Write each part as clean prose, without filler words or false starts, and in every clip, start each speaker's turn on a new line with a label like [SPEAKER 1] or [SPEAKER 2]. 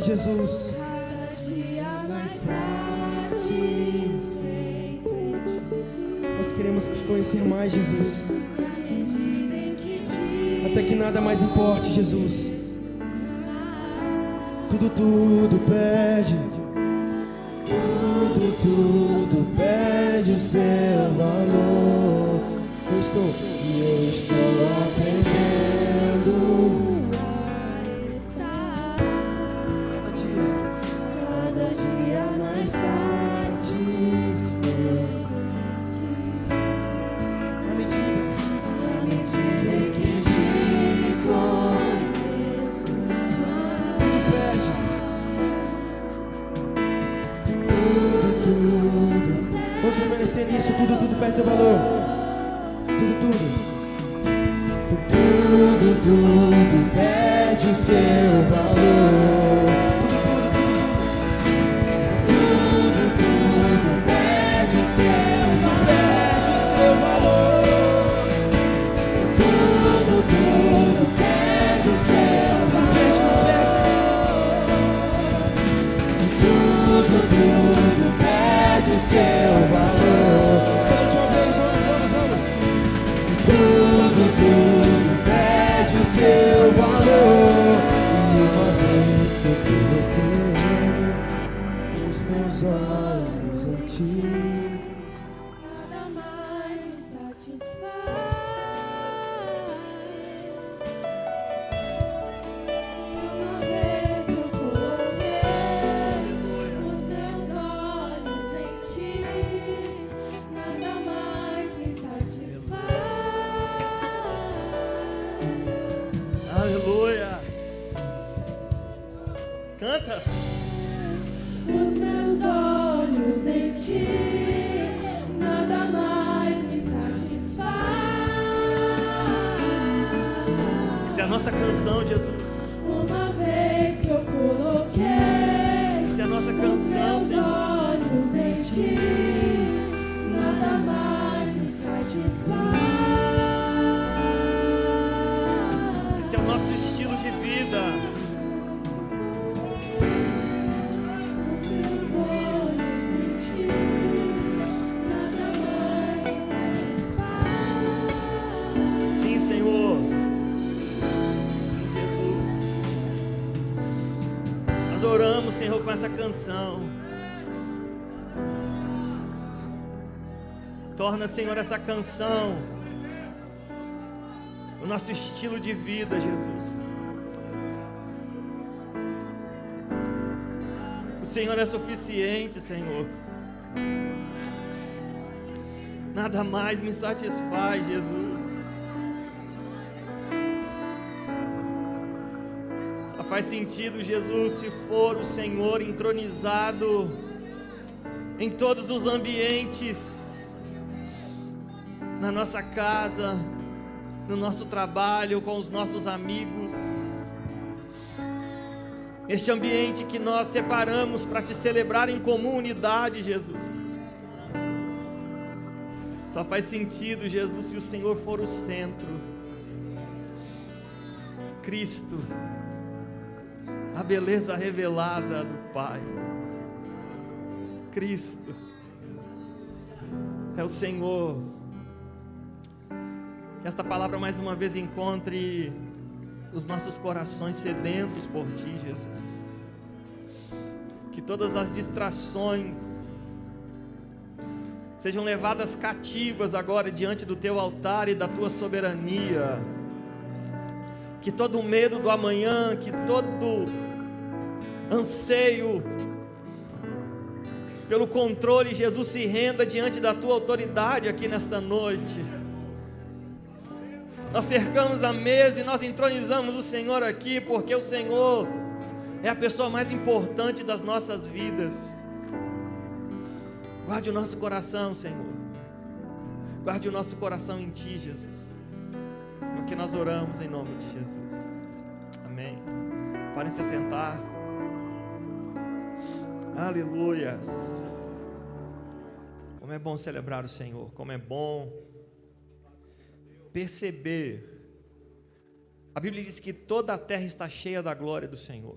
[SPEAKER 1] Amém, Jesus.
[SPEAKER 2] Cada dia mais satisfeito em ti.
[SPEAKER 1] Nós queremos te conhecer mais, Jesus.
[SPEAKER 2] Na medida em que te
[SPEAKER 1] Até que nada mais importe, Jesus. Tudo pede. Tudo pede o seu valor. Eu estou aprendendo
[SPEAKER 2] cada dia mais satisfeito em ti.
[SPEAKER 1] à medida.
[SPEAKER 2] Na medida em que te conheço mais.
[SPEAKER 1] Tudo. Vamos permanecer nisso. Tudo pede seu valor. Tudo pede o seu valor. Tudo pede o seu valor. Tudo pede o seu valor. Tudo pede o seu valor. Pela última vez, vamos. Tudo pede o seu valor. E uma vez que eu coloquei os meus olhos em ti,
[SPEAKER 2] Nada mais me satisfaz. E uma vez que eu coloquei os meus olhos em ti, nada mais me satisfaz.
[SPEAKER 3] Aleluia. Canta.
[SPEAKER 2] Os meus olhos em ti, nada mais me satisfaz.
[SPEAKER 3] Essa é a nossa canção, Jesus.
[SPEAKER 2] Uma vez que eu coloquei
[SPEAKER 3] Essa é a nossa
[SPEAKER 2] os
[SPEAKER 3] canção,
[SPEAKER 2] meus
[SPEAKER 3] Senhor.
[SPEAKER 2] olhos em ti, nada mais me satisfaz.
[SPEAKER 3] Esse é o nosso estilo de vida.
[SPEAKER 2] Os meus olhos em ti, nada mais me satisfaz.
[SPEAKER 3] Sim, Senhor. Sim, Jesus. Nós oramos, Senhor, com essa canção. Torna, Senhor, essa canção o nosso estilo de vida, Jesus. O Senhor é suficiente, Senhor. Nada mais me satisfaz, Jesus. Só faz sentido, Jesus, se for o Senhor entronizado em todos os ambientes, na nossa casa, no nosso trabalho, com os nossos amigos, este ambiente que nós separamos para te celebrar em comunidade, Jesus. Só faz sentido, Jesus, se o Senhor for o centro. Cristo, a beleza revelada do Pai. Cristo é o Senhor. Que esta palavra mais uma vez encontre os nossos corações sedentos por Ti, Jesus. Que todas as distrações sejam levadas cativas agora diante do Teu altar e da Tua soberania. Que todo medo do amanhã, que todo anseio pelo controle, Jesus, se renda diante da Tua autoridade aqui nesta noite. Nós cercamos a mesa e nós entronizamos o Senhor aqui, porque o Senhor é a pessoa mais importante das nossas vidas. Guarde o nosso coração, Senhor. Guarde o nosso coração em Ti, Jesus. É o que nós oramos em nome de Jesus. Amém. Podem se assentar. Aleluias. Como é bom celebrar o Senhor. Como é bom perceber. A Bíblia diz que toda a terra está cheia da glória do Senhor.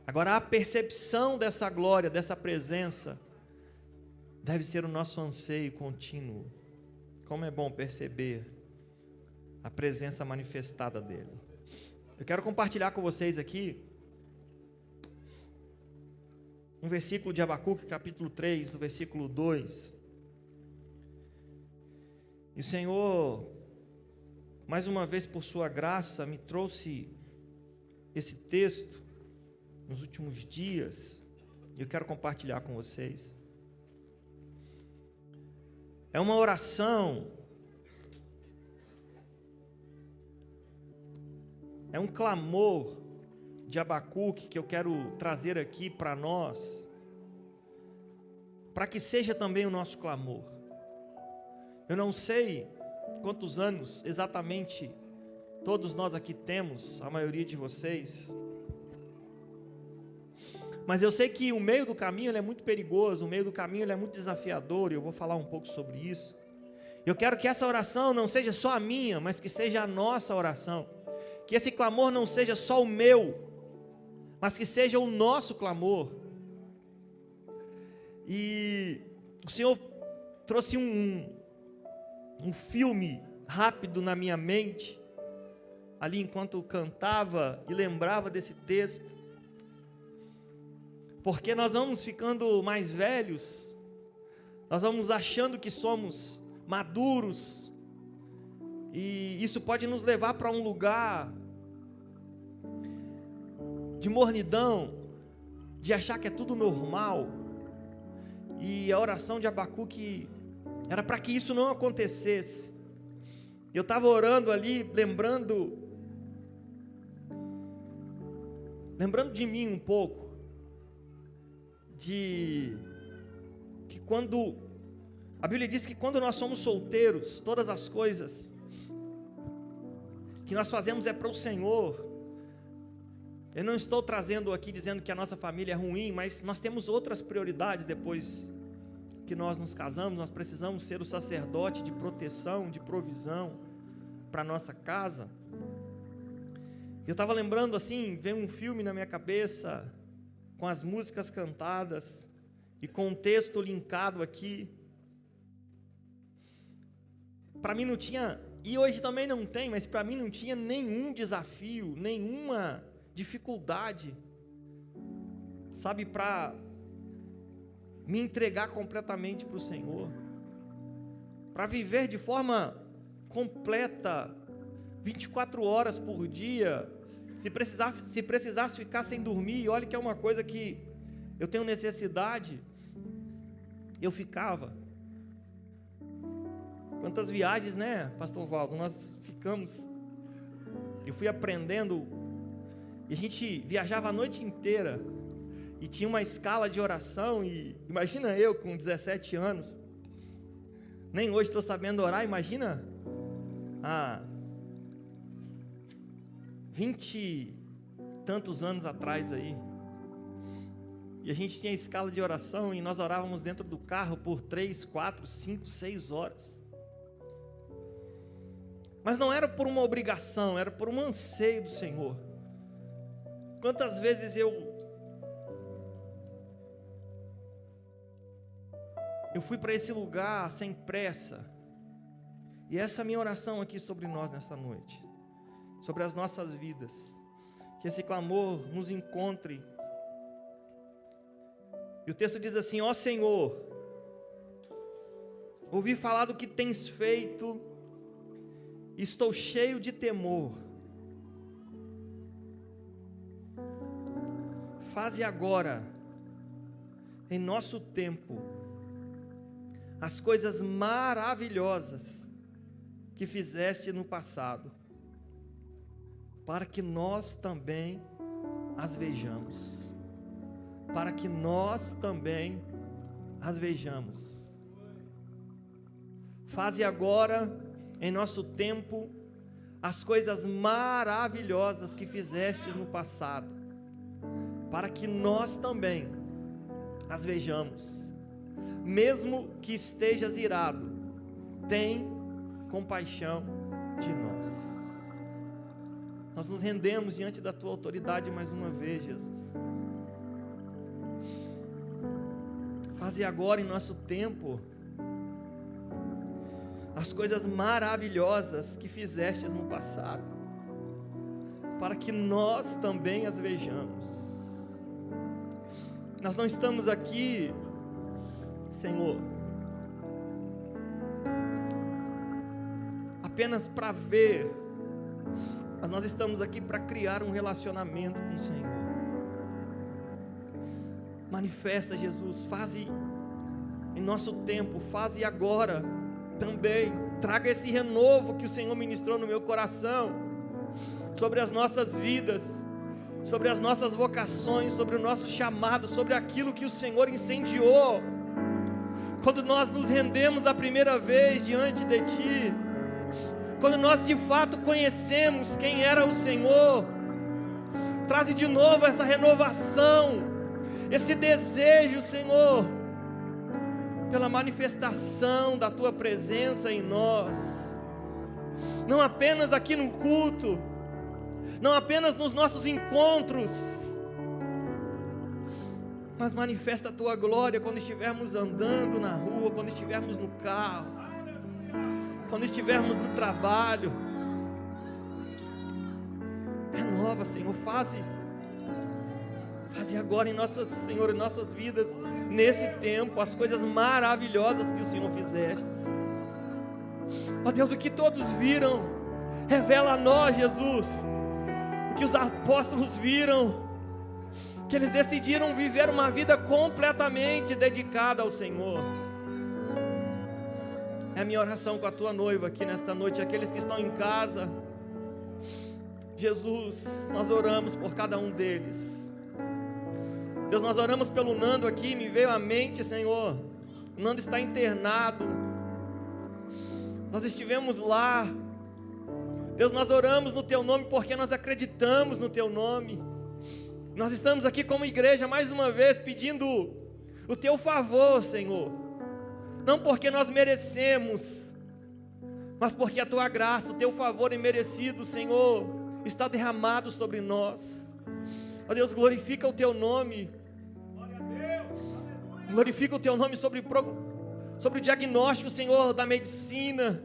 [SPEAKER 3] Agora, a percepção dessa glória, dessa presença, deve ser o nosso anseio contínuo. Como é bom perceber a presença manifestada dele. Eu quero compartilhar com vocês aqui um versículo de Abacuque, capítulo 3, no versículo 2. E o Senhor, mais uma vez por sua graça, me trouxe esse texto nos últimos dias, e eu quero compartilhar com vocês. É uma oração, é um clamor de Abacuque que eu quero trazer aqui para nós, para que seja também o nosso clamor. Eu não sei quantos anos exatamente todos nós aqui temos, a maioria de vocês, mas eu sei que o meio do caminho ele é muito perigoso, o meio do caminho ele é muito desafiador, e eu vou falar um pouco sobre isso. Eu quero que essa oração não seja só a minha, mas que seja a nossa oração, que esse clamor não seja só o meu, mas que seja o nosso clamor. E o Senhor trouxe um filme rápido na minha mente, ali enquanto eu cantava e lembrava desse texto, porque nós vamos ficando mais velhos, nós vamos achando que somos maduros, e isso pode nos levar para um lugar de mornidão, de achar que é tudo normal. E a oração de Abacuque era para que isso não acontecesse. Eu estava orando ali, lembrando de mim um pouco, que quando a Bíblia diz que quando nós somos solteiros, todas as coisas que nós fazemos é para o Senhor. Eu não estou trazendo aqui dizendo que a nossa família é ruim, mas nós temos outras prioridades depois que nós nos casamos. Nós precisamos ser o sacerdote de proteção, de provisão para a nossa casa. Eu estava lembrando assim, veio um filme na minha cabeça, com as músicas cantadas e com um texto linkado aqui. Para mim não tinha, e hoje também não tem, mas para mim não tinha nenhum desafio, nenhuma dificuldade, sabe, para me entregar completamente para o Senhor, para viver de forma completa, 24 horas por dia. Se precisasse ficar sem dormir, olha que é uma coisa que eu tenho necessidade, eu ficava. Quantas viagens, né, Pastor Valdo, nós ficamos, eu fui aprendendo, e a gente viajava a noite inteira, e tinha uma escala de oração, e imagina eu com 17 anos, nem hoje estou sabendo orar, imagina, 20 e tantos anos atrás aí, e a gente tinha escala de oração, e nós orávamos dentro do carro por 3, 4, 5, 6 horas, mas não era por uma obrigação, era por um anseio do Senhor. Quantas vezes eu fui para esse lugar sem pressa, e essa é a minha oração aqui sobre nós nessa noite, sobre as nossas vidas, que esse clamor nos encontre. E o texto diz assim: ó Senhor, ouvi falar do que tens feito, estou cheio de temor, faze agora, em nosso tempo, as coisas maravilhosas que fizeste no passado, para que nós também as vejamos, para que nós também as vejamos. Faze agora, em nosso tempo, as coisas maravilhosas que fizestes no passado, para que nós também as vejamos. Mesmo que estejas irado, tem compaixão de nós. Nós nos rendemos diante da Tua autoridade mais uma vez, Jesus. Faze agora em nosso tempo as coisas maravilhosas que fizestes no passado, para que nós também as vejamos. Nós não estamos aqui, Senhor, apenas para ver, mas nós estamos aqui para criar um relacionamento com o Senhor. Manifesta, Jesus, faze em nosso tempo, faze agora também, traga esse renovo que o Senhor ministrou no meu coração, sobre as nossas vidas, sobre as nossas vocações, sobre o nosso chamado, sobre aquilo que o Senhor incendiou, quando nós nos rendemos a primeira vez diante de Ti, quando nós de fato conhecemos quem era o Senhor. Traze de novo essa renovação, esse desejo, Senhor, pela manifestação da Tua presença em nós, não apenas aqui no culto, não apenas nos nossos encontros, mas manifesta a Tua glória quando estivermos andando na rua, quando estivermos no carro, quando estivermos no trabalho. Renova, Senhor, faze agora em nossas, Senhor, em nossas vidas, nesse tempo, as coisas maravilhosas que o Senhor fizeste. Ó Deus, o que todos viram, revela a nós, Jesus, o que os apóstolos viram, que eles decidiram viver uma vida completamente dedicada ao Senhor. É a minha oração com a Tua noiva aqui nesta noite, aqueles que estão em casa. Jesus, nós oramos por cada um deles. Deus, nós oramos pelo Nando aqui, me veio à mente, Senhor, o Nando está internado, nós estivemos lá. Deus, nós oramos no Teu nome porque nós acreditamos no Teu nome. Nós estamos aqui como igreja mais uma vez pedindo o Teu favor, Senhor, não porque nós merecemos, mas porque a Tua graça, o Teu favor imerecido, Senhor, está derramado sobre nós. Ó Deus, glorifica o Teu nome, glorifica o Teu nome sobre o diagnóstico, Senhor, da medicina.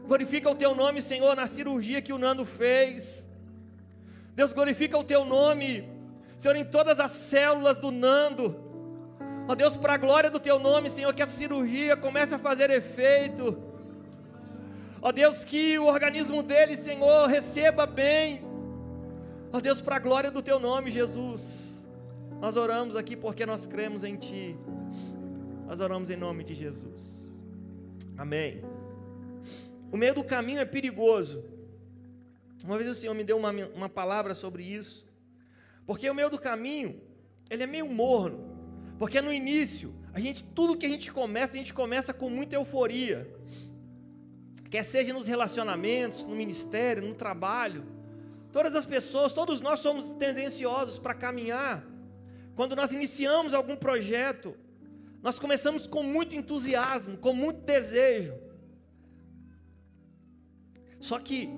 [SPEAKER 3] Glorifica o Teu nome, Senhor, na cirurgia que o Nando fez. Deus, glorifica o Teu nome, Senhor, em todas as células do Nando. Ó Deus, para a glória do Teu nome, Senhor, que essa cirurgia comece a fazer efeito. Ó Deus, que o organismo dele, Senhor, receba bem. Ó Deus, para a glória do Teu nome, Jesus. Nós oramos aqui porque nós cremos em Ti. Nós oramos em nome de Jesus. Amém. O meio do caminho é perigoso. Uma vez o Senhor me deu uma palavra sobre isso. Porque o meio do caminho, ele é meio morno. Porque no início, tudo que a gente começa com muita euforia. Quer seja nos relacionamentos, no ministério, no trabalho. Todas as pessoas, todos nós somos tendenciosos para caminhar. Quando nós iniciamos algum projeto, nós começamos com muito entusiasmo, com muito desejo. Só que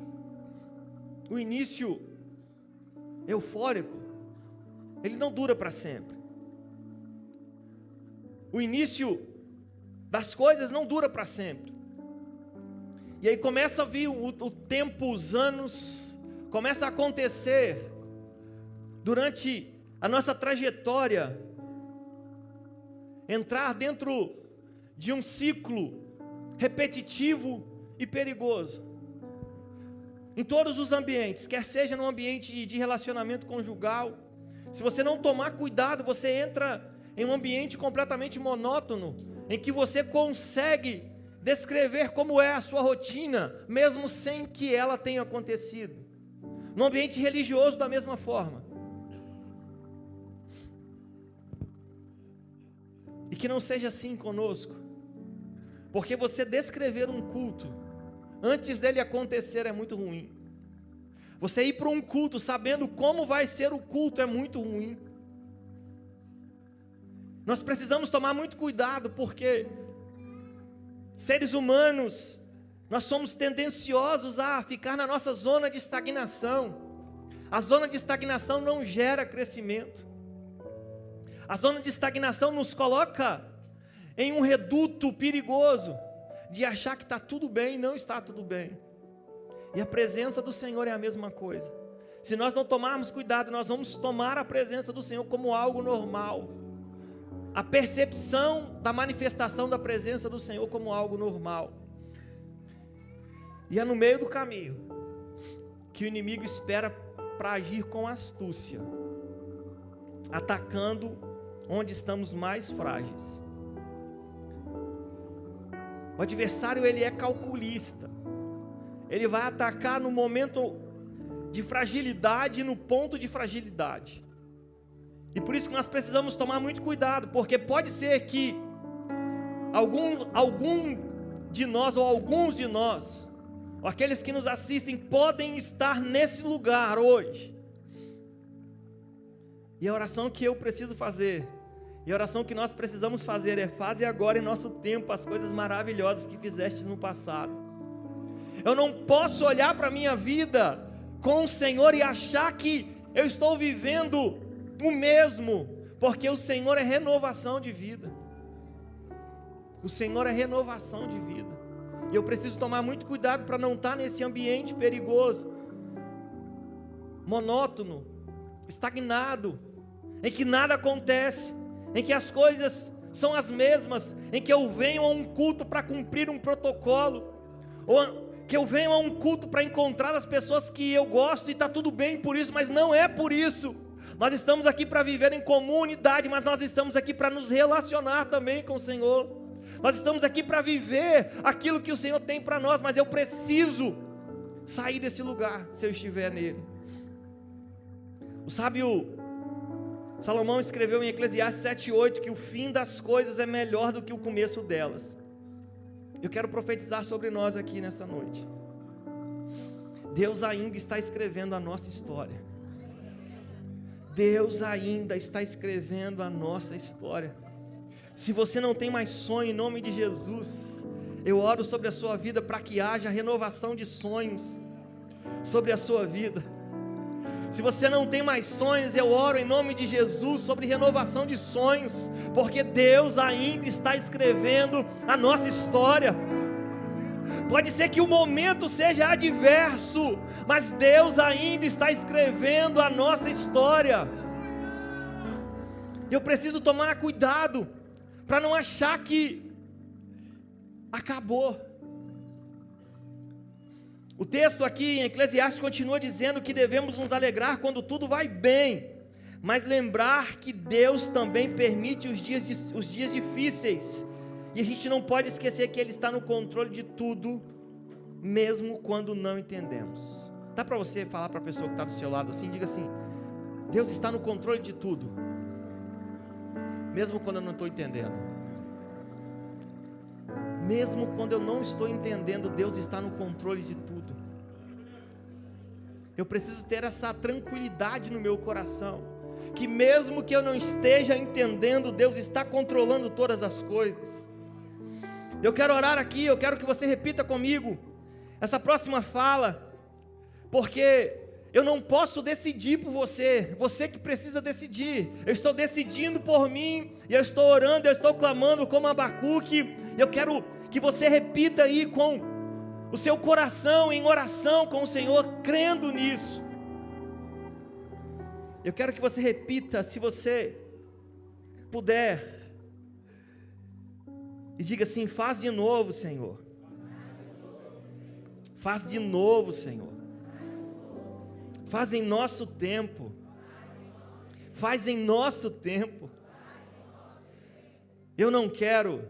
[SPEAKER 3] o início eufórico, ele não dura para sempre. O início das coisas não dura para sempre. E aí começa a vir o tempo, os anos, começa a acontecer durante a nossa trajetória, entrar dentro de um ciclo repetitivo e perigoso. Em todos os ambientes, quer seja no ambiente de relacionamento conjugal, se você não tomar cuidado, você entra em um ambiente completamente monótono, em que você consegue descrever como é a sua rotina, mesmo sem que ela tenha acontecido. No ambiente religioso da mesma forma. E que não seja assim conosco, porque você descrever um culto antes dele acontecer é muito ruim. Você ir para um culto sabendo como vai ser o culto é muito ruim. Nós precisamos tomar muito cuidado, porque seres humanos nós somos tendenciosos a ficar na nossa zona de estagnação. A zona de estagnação não gera crescimento. A zona de estagnação nos coloca em um reduto perigoso de achar que está tudo bem e não está tudo bem. E a presença do Senhor é a mesma coisa. Se nós não tomarmos cuidado, nós vamos tomar a presença do Senhor como algo normal. A percepção da manifestação da presença do Senhor como algo normal. E é no meio do caminho que o inimigo espera para agir com astúcia, atacando onde estamos mais frágeis. O adversário, ele é calculista. Ele vai atacar no momento de fragilidade e no ponto de fragilidade. E por isso que nós precisamos tomar muito cuidado, porque pode ser que algum de nós, ou alguns de nós, ou aqueles que nos assistem, podem estar nesse lugar hoje. E a oração que eu preciso fazer, e a oração que nós precisamos fazer é: faze agora em nosso tempo as coisas maravilhosas que fizeste no passado. Eu não posso olhar para a minha vida com o Senhor e achar que eu estou vivendo o mesmo, porque o Senhor é renovação de vida. O Senhor é renovação de vida. E eu preciso tomar muito cuidado para não estar nesse ambiente perigoso, monótono, estagnado, em que nada acontece, em que as coisas são as mesmas, em que eu venho a um culto para cumprir um protocolo, ou que eu venho a um culto para encontrar as pessoas que eu gosto e está tudo bem por isso, mas não é por isso. Nós estamos aqui para viver em comunidade, mas nós estamos aqui para nos relacionar também com o Senhor. Nós estamos aqui para viver aquilo que o Senhor tem para nós, mas eu preciso sair desse lugar se eu estiver nele. O sábio Salomão escreveu em Eclesiastes 7:8 que o fim das coisas é melhor do que o começo delas. Eu quero profetizar sobre nós aqui nessa noite. Deus ainda está escrevendo a nossa história. Deus ainda está escrevendo a nossa história. Se você não tem mais sonho, em nome de Jesus, eu oro sobre a sua vida para que haja renovação de sonhos sobre a sua vida. Se você não tem mais sonhos, eu oro em nome de Jesus sobre renovação de sonhos, porque Deus ainda está escrevendo a nossa história. Pode ser que o momento seja adverso, mas Deus ainda está escrevendo a nossa história. Eu preciso tomar cuidado para não achar que acabou. O texto aqui em Eclesiastes continua dizendo que devemos nos alegrar quando tudo vai bem, mas lembrar que Deus também permite os dias difíceis, e a gente não pode esquecer que Ele está no controle de tudo, mesmo quando não entendemos. Dá para você falar para a pessoa que está do seu lado assim, diga assim: Deus está no controle de tudo, mesmo quando eu não estou entendendo. Mesmo quando eu não estou entendendo, Deus está no controle de tudo. Eu preciso ter essa tranquilidade no meu coração, que mesmo que eu não esteja entendendo, Deus está controlando todas as coisas. Eu quero orar aqui, eu quero que você repita comigo essa próxima fala, porque eu não posso decidir por você, você que precisa decidir. Eu estou decidindo por mim, e eu estou orando, eu estou clamando como Abacuque. Eu quero que você repita aí com o seu coração, em oração com o Senhor, crendo nisso. Eu quero que você repita, se você puder, e diga assim: faz de novo, Senhor. Faz de novo, Senhor. Faz em nosso tempo. Faz em nosso tempo. Eu não quero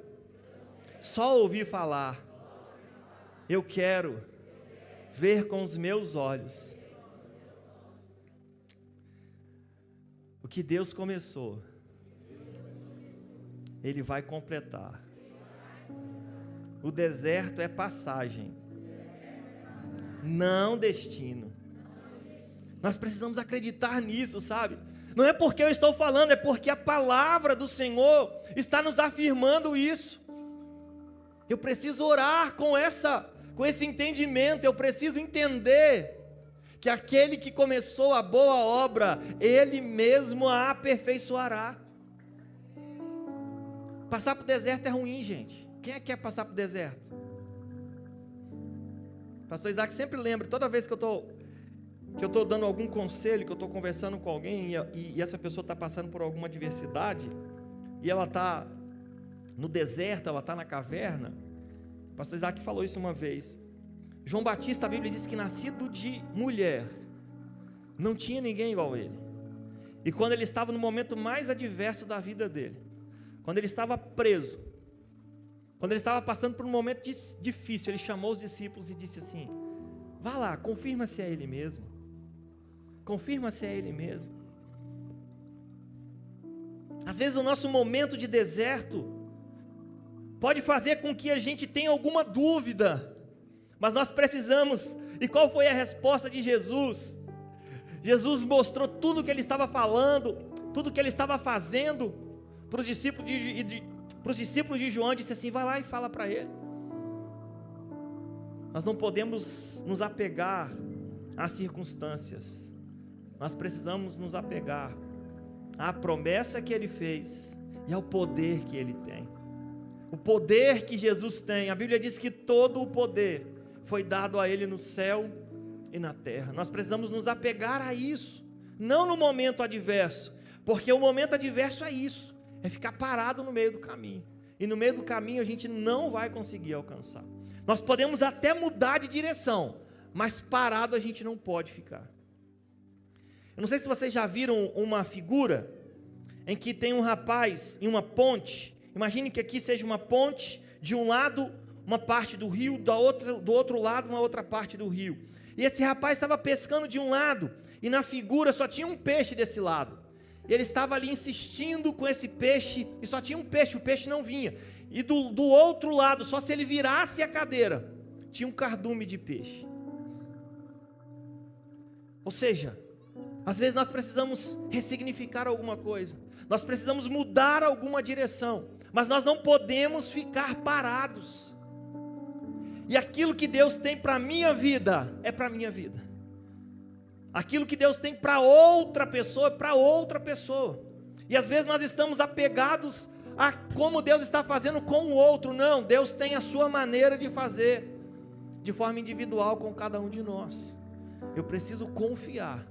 [SPEAKER 3] só ouvir falar. Eu quero ver com os meus olhos. O que Deus começou, Ele vai completar. O deserto é passagem, não destino. Nós precisamos acreditar nisso, sabe? Não é porque eu estou falando, é porque a palavra do Senhor está nos afirmando isso. Eu preciso orar com essa Com esse entendimento, eu preciso entender que aquele que começou a boa obra, Ele mesmo a aperfeiçoará. Passar para o deserto é ruim, gente. Quem é que quer passar para o deserto? Pastor Isaac sempre lembra, toda vez que eu estou dando algum conselho, que eu estou conversando com alguém e essa pessoa está passando por alguma adversidade, e ela está no deserto, ela está na caverna. O pastor Isaac falou isso uma vez. João Batista, a Bíblia diz que nascido de mulher, não tinha ninguém igual a ele. E quando ele estava no momento mais adverso da vida dele, quando ele estava preso, quando ele estava passando por um momento difícil, ele chamou os discípulos e disse assim: vá lá, confirma se é ele mesmo. Confirma se é ele mesmo. Às vezes o nosso momento de deserto pode fazer com que a gente tenha alguma dúvida, mas nós precisamos. E qual foi a resposta de Jesus? Jesus mostrou tudo o que ele estava falando, tudo o que ele estava fazendo para os discípulos de João, disse assim: vai lá e fala para ele. Nós não podemos nos apegar às circunstâncias, nós precisamos nos apegar à promessa que ele fez e ao poder que ele tem. O poder que Jesus tem, a Bíblia diz que todo o poder foi dado a ele no céu e na terra. Nós precisamos nos apegar a isso, não no momento adverso, porque o momento adverso é isso, é ficar parado no meio do caminho, e no meio do caminho a gente não vai conseguir alcançar. Nós podemos até mudar de direção, mas parado a gente não pode ficar. Eu não sei se vocês já viram uma figura em que tem um rapaz em uma ponte. Imagine que aqui seja uma ponte, de um lado uma parte do rio, do outro lado uma outra parte do rio. E esse rapaz estava pescando de um lado, e na figura só tinha um peixe desse lado. E ele estava ali insistindo com esse peixe, e só tinha um peixe, o peixe não vinha. E do outro lado, só se ele virasse a cadeira, tinha um cardume de peixe. Ou seja, às vezes nós precisamos ressignificar alguma coisa, nós precisamos mudar alguma direção, mas nós não podemos ficar parados. E aquilo que Deus tem para a minha vida, é para a minha vida. Aquilo que Deus tem para outra pessoa, é para outra pessoa. E às vezes nós estamos apegados a como Deus está fazendo com o outro. Não, Deus tem a sua maneira de fazer, de forma individual com cada um de nós. Eu preciso confiar,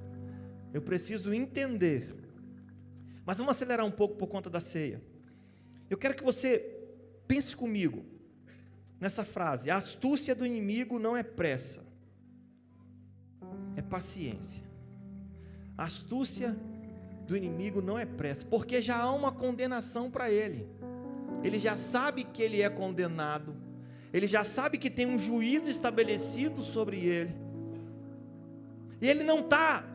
[SPEAKER 3] eu preciso entender. Mas vamos acelerar um pouco por conta da ceia. Eu quero que você pense comigo nessa frase: a astúcia do inimigo não é pressa, é paciência. A astúcia do inimigo não é pressa, porque já há uma condenação para ele. Ele já sabe que ele é condenado, ele já sabe que tem um juízo estabelecido sobre ele, e ele não está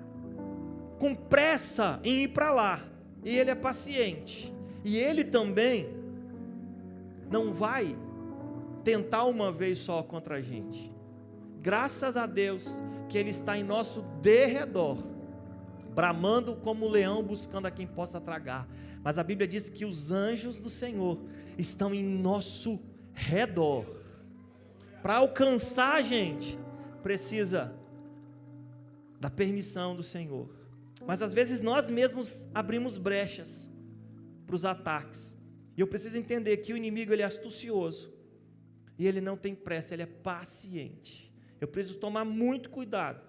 [SPEAKER 3] com pressa em ir para lá, e ele é paciente, e ele também não vai tentar uma vez só contra a gente. Graças a Deus que ele está em nosso derredor, bramando como um leão, buscando a quem possa tragar. Mas a Bíblia diz que os anjos do Senhor estão em nosso redor. Para alcançar a gente, precisa da permissão do Senhor. Mas às vezes nós mesmos abrimos brechas para os ataques. E eu preciso entender que o inimigo, ele é astucioso, e ele não tem pressa, ele é paciente. Eu preciso tomar muito cuidado,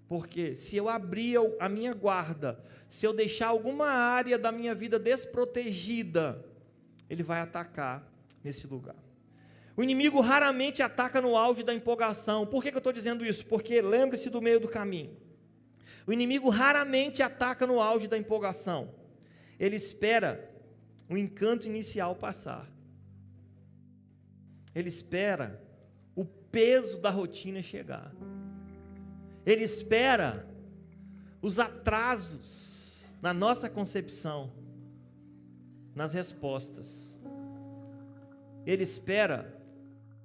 [SPEAKER 3] porque se eu abrir a minha guarda, se eu deixar alguma área da minha vida desprotegida, ele vai atacar nesse lugar. O inimigo raramente ataca no auge da empolgação. Por que eu estou dizendo isso? Porque lembre-se do meio do caminho. O inimigo raramente ataca no auge da empolgação. Ele espera o encanto inicial passar. Ele espera o peso da rotina chegar. Ele espera os atrasos na nossa concepção, nas respostas. Ele espera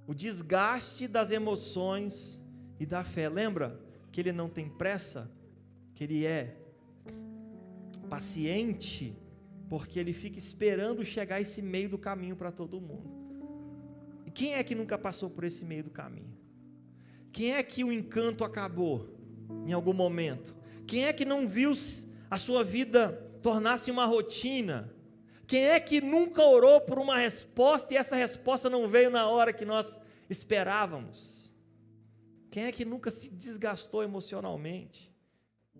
[SPEAKER 3] o desgaste das emoções e da fé. Lembra que ele não tem pressa, que ele é paciente, porque ele fica esperando chegar esse meio do caminho para todo mundo. E quem é que nunca passou por esse meio do caminho? Quem é que o encanto acabou em algum momento? Quem é que não viu a sua vida tornar-se uma rotina? Quem é que nunca orou por uma resposta e essa resposta não veio na hora que nós esperávamos? Quem é que nunca se desgastou emocionalmente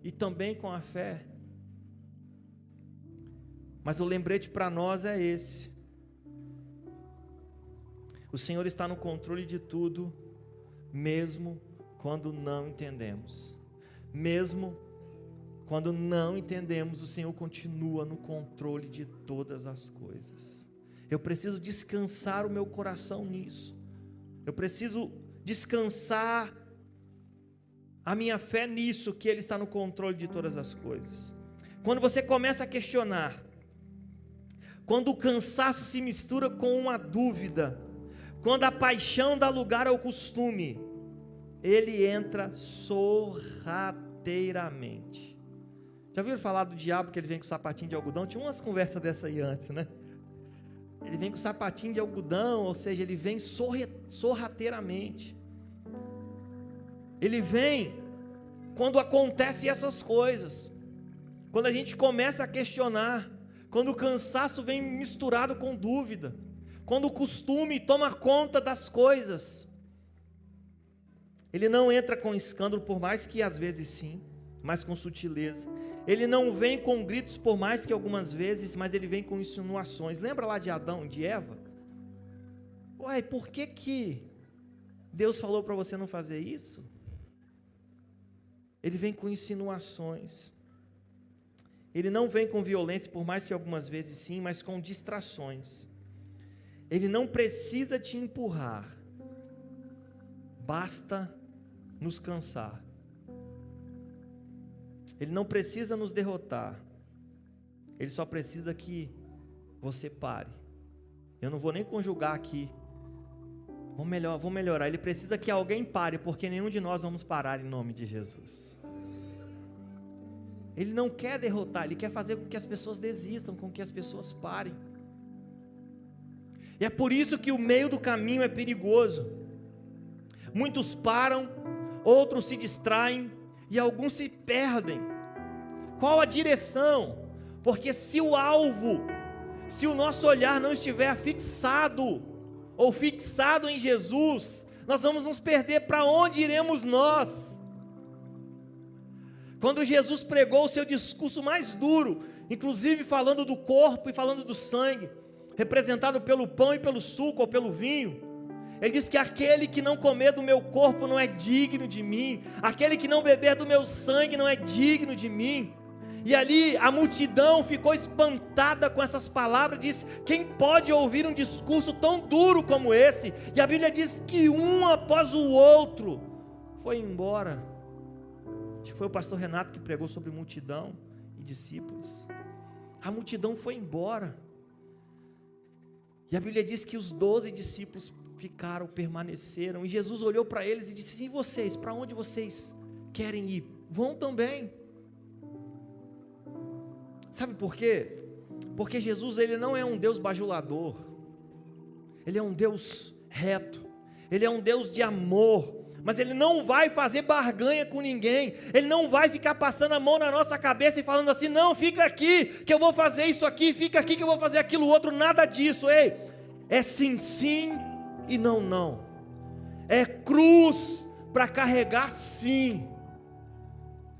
[SPEAKER 3] e também com a fé? Mas o lembrete para nós é esse: o Senhor está no controle de tudo, mesmo quando não entendemos. Mesmo quando não entendemos, o Senhor continua no controle de todas as coisas. Eu preciso descansar o meu coração nisso. Eu preciso descansar a minha fé nisso, que Ele está no controle de todas as coisas. Quando você começa a questionar, quando o cansaço se mistura com uma dúvida, quando a paixão dá lugar ao costume, ele entra sorrateiramente. Já ouviram falar do diabo, que ele vem com sapatinho de algodão? Tinha umas conversas dessa aí antes, né? Ele vem com sapatinho de algodão, ou seja, ele vem sorrateiramente. Ele vem quando acontecem essas coisas, quando a gente começa a questionar, quando o cansaço vem misturado com dúvida, quando o costume toma conta das coisas. Ele não entra com escândalo, por mais que às vezes sim, mas com sutileza. Ele não vem com gritos, por mais que algumas vezes, mas ele vem com insinuações. Lembra lá de Adão e de Eva? Uai, por que Deus falou para você não fazer isso? Ele vem com insinuações. Ele não vem com violência, por mais que algumas vezes sim, mas com distrações. Ele não precisa te empurrar, basta nos cansar. Ele não precisa nos derrotar, ele só precisa que você pare. Eu não vou nem conjugar aqui, vou melhorar. Ele precisa que alguém pare, porque nenhum de nós vamos parar em nome de Jesus. Ele não quer derrotar, ele quer fazer com que as pessoas desistam, com que as pessoas parem. E é por isso que o meio do caminho é perigoso. Muitos param, outros se distraem e alguns se perdem. Qual a direção? Porque se o alvo, se o nosso olhar não estiver fixado ou fixado em Jesus, nós vamos nos perder. Para onde iremos nós? Quando Jesus pregou o seu discurso mais duro, inclusive falando do corpo e falando do sangue, representado pelo pão e pelo suco ou pelo vinho, ele diz que aquele que não comer do meu corpo não é digno de mim, aquele que não beber do meu sangue não é digno de mim. E ali a multidão ficou espantada com essas palavras, disse: quem pode ouvir um discurso tão duro como esse? E a Bíblia diz que um após o outro foi embora. Acho que foi o pastor Renato que pregou sobre multidão e discípulos. A multidão foi embora. E a Bíblia diz que os 12 discípulos ficaram, permaneceram. E Jesus olhou para eles e disse: e vocês, para onde vocês querem ir? Vão também. Sabe por quê? Porque Jesus, ele não é um Deus bajulador. Ele é um Deus reto. Ele é um Deus de amor. Mas Ele não vai fazer barganha com ninguém. Ele não vai ficar passando a mão na nossa cabeça e falando assim: não, fica aqui que eu vou fazer isso aqui, fica aqui que eu vou fazer aquilo outro. Nada disso. Ei, é sim, sim e não, não. É cruz para carregar, sim.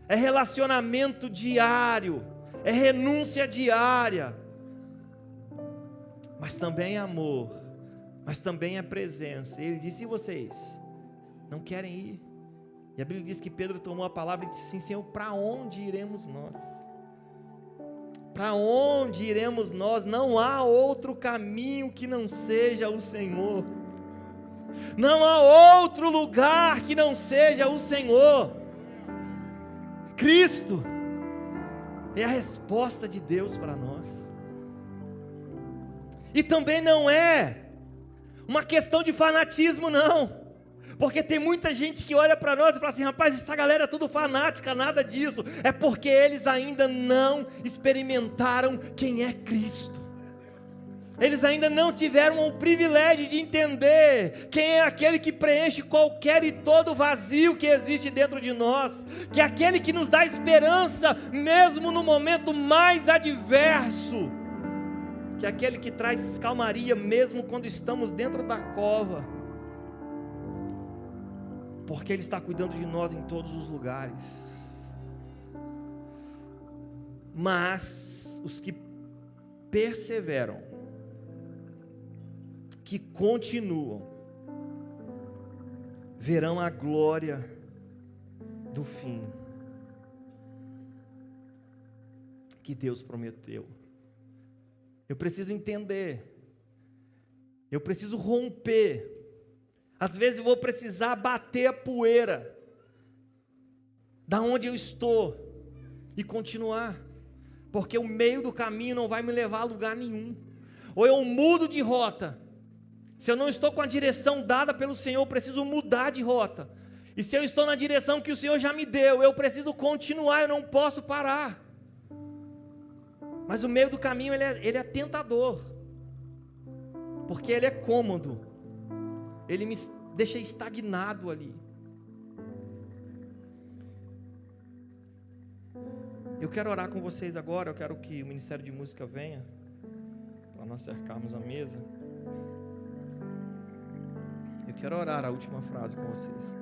[SPEAKER 3] É relacionamento diário. É renúncia diária. Mas também é amor. Mas também é presença. Ele disse: e vocês? Não querem ir? E a Bíblia diz que Pedro tomou a palavra e disse assim: Senhor, para onde iremos nós? Para onde iremos nós? Não há outro caminho que não seja o Senhor. Não há outro lugar que não seja o Senhor. Cristo é a resposta de Deus para nós. E também não é uma questão de fanatismo, não. Porque tem muita gente que olha para nós e fala assim: rapaz, essa galera é tudo fanática. Nada disso. É porque eles ainda não experimentaram quem é Cristo. Eles ainda não tiveram o privilégio de entender quem é aquele que preenche qualquer e todo vazio que existe dentro de nós, que é aquele que nos dá esperança mesmo no momento mais adverso, que é aquele que traz calmaria mesmo quando estamos dentro da cova, porque Ele está cuidando de nós em todos os lugares. Mas os que perseveram, que continuam, verão a glória do fim que Deus prometeu. Eu preciso entender, eu preciso romper. Às vezes eu vou precisar bater a poeira da onde eu estou e continuar, porque o meio do caminho não vai me levar a lugar nenhum. Ou eu mudo de rota. Se eu não estou com a direção dada pelo Senhor, eu preciso mudar de rota. E se eu estou na direção que o Senhor já me deu, eu preciso continuar, eu não posso parar. Mas o meio do caminho, ele é tentador. Porque ele é cômodo. Ele me deixa estagnado ali. Eu quero orar com vocês agora, eu quero que o Ministério de Música venha, para nós cercarmos a mesa. Eu quero orar a última frase com vocês.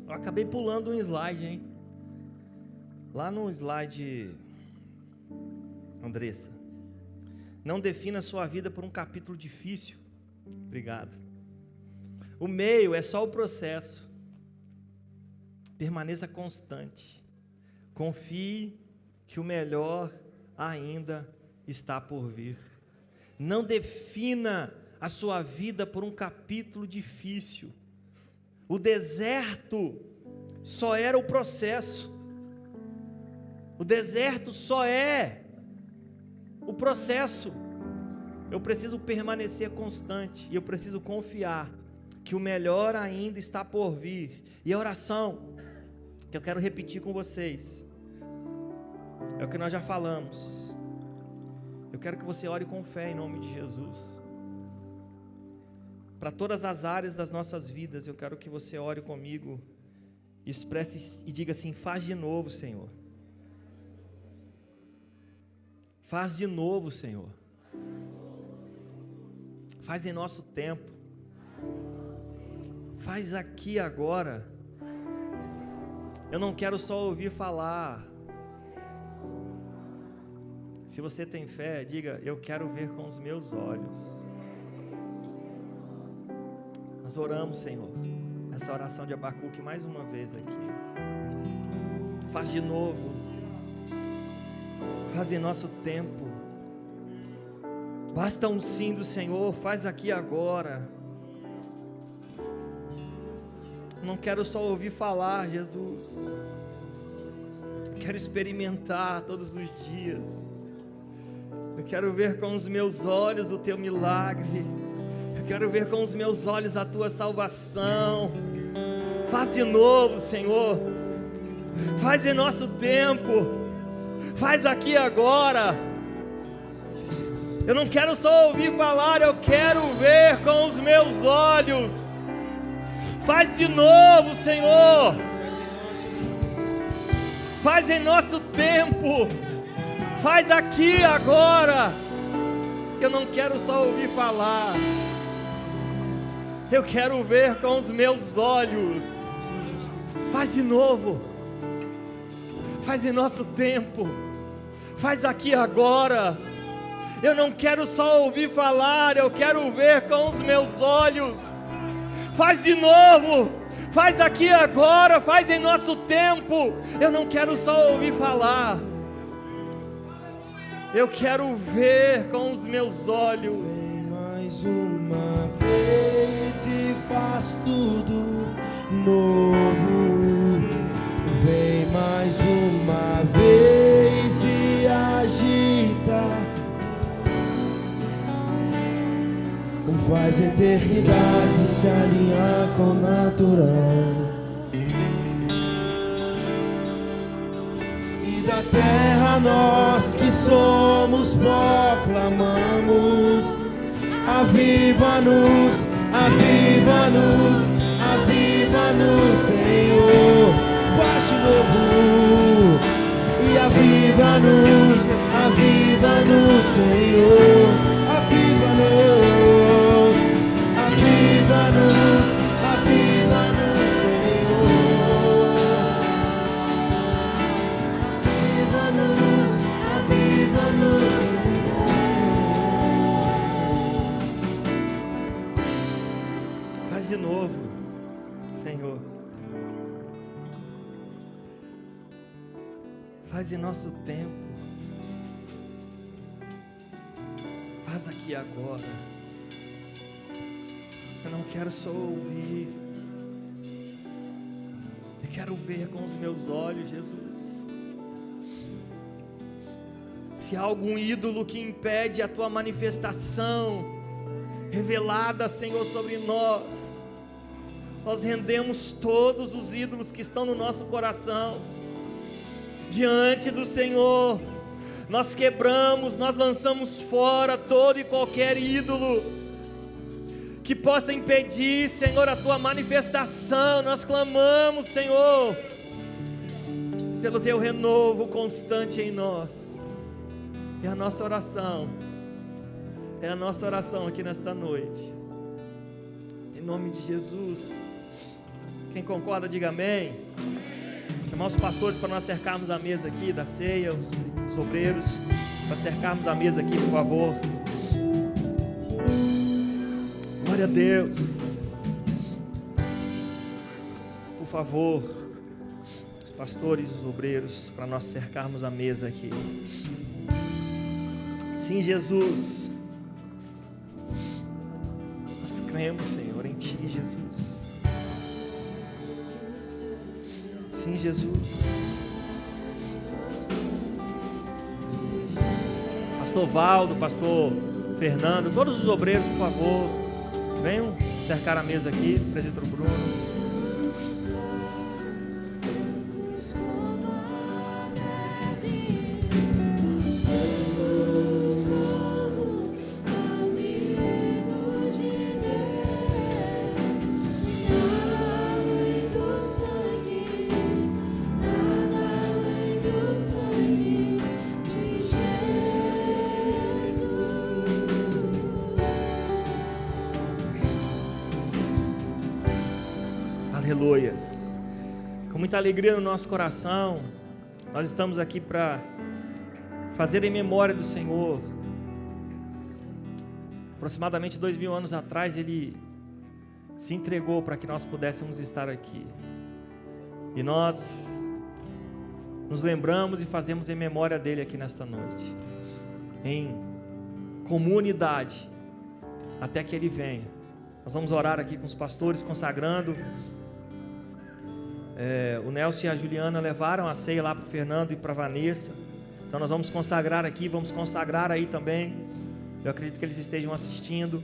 [SPEAKER 3] Eu acabei pulando um slide, hein? Lá no slide, Andressa. Não defina a sua vida por um capítulo difícil. Obrigado. O meio é só o processo. Permaneça constante. Confie que o melhor ainda está por vir. Não defina a sua vida por um capítulo difícil. O deserto só era o processo. O deserto só é o processo. Eu preciso permanecer constante e eu preciso confiar que o melhor ainda está por vir. E a oração que eu quero repetir com vocês é o que nós já falamos. Eu quero que você ore com fé em nome de Jesus. Para todas as áreas das nossas vidas, eu quero que você ore comigo, expresse e diga assim: faz de novo, Senhor. Faz de novo, Senhor. Faz em nosso tempo. Faz aqui agora. Eu não quero só ouvir falar. Se você tem fé, diga: eu quero ver com os meus olhos. Nós oramos, Senhor, essa oração de Abacuque mais uma vez aqui. Faz de novo. Faz em nosso tempo. Basta um sim do Senhor. Faz aqui agora. Não quero só ouvir falar, Jesus. Quero experimentar todos os dias. Eu quero ver com os meus olhos o teu milagre. Eu quero ver com os meus olhos a tua salvação. Faz de novo, Senhor. Faz em nosso tempo. Faz aqui agora. Eu não quero só ouvir falar, eu quero ver com os meus olhos. Faz de novo, Senhor. Faz em nosso tempo. Faz aqui agora. Eu não quero só ouvir falar, eu quero ver com os meus olhos. Faz de novo. Faz em nosso tempo. Faz aqui agora. Eu não quero só ouvir falar, eu quero ver com os meus olhos. Faz de novo. Faz aqui agora. Faz em nosso tempo. Eu não quero só ouvir falar, eu quero ver com os meus olhos.
[SPEAKER 1] Vem mais uma vez e faz tudo novo. Vem mais uma vez e age Faz a eternidade se alinhar com o natural. E da terra nós que somos proclamamos: aviva-nos, aviva-nos, aviva-nos, Senhor. Faz de novo. E aviva-nos, aviva-nos, Senhor. Aviva-nos, aviva-nos, aviva-nos, Senhor. Aviva-nos, aviva-nos, Senhor.
[SPEAKER 3] Faz de novo, Senhor. Faz em nosso tempo. Faz aqui agora. Eu não quero só ouvir. Eu quero ver com os meus olhos, Jesus. Se há algum ídolo que impede a tua manifestação revelada, Senhor, sobre nós, nós rendemos todos os ídolos que estão no nosso coração diante do Senhor. Nós quebramos, nós lançamos fora todo e qualquer ídolo que possa impedir, Senhor, a tua manifestação. Nós clamamos, Senhor, pelo teu renovo constante em nós. É a nossa oração aqui nesta noite, em nome de Jesus. Quem concorda, diga amém. Chamar os pastores para nós cercarmos a mesa aqui da ceia, os obreiros, para cercarmos a mesa aqui, por favor. Glória a Deus. Por favor, os pastores, os obreiros, para nós cercarmos a mesa aqui. Sim, Jesus. Nós cremos, Senhor, em Ti, Jesus. Sim, Jesus. Pastor Valdo, Pastor Fernando, todos os obreiros, por favor, venham cercar a mesa aqui, presbítero Bruno. Aleluias. Com muita alegria no nosso coração, nós estamos aqui para fazer em memória do Senhor. Aproximadamente 2000 anos atrás, Ele se entregou para que nós pudéssemos estar aqui. E nós nos lembramos e fazemos em memória dEle aqui nesta noite, em comunidade, até que Ele venha. Nós vamos orar aqui com os pastores, consagrando. O Nelson e a Juliana levaram a ceia lá para o Fernando e para a Vanessa. Então nós vamos consagrar aqui, vamos consagrar aí também. Eu acredito que eles estejam assistindo,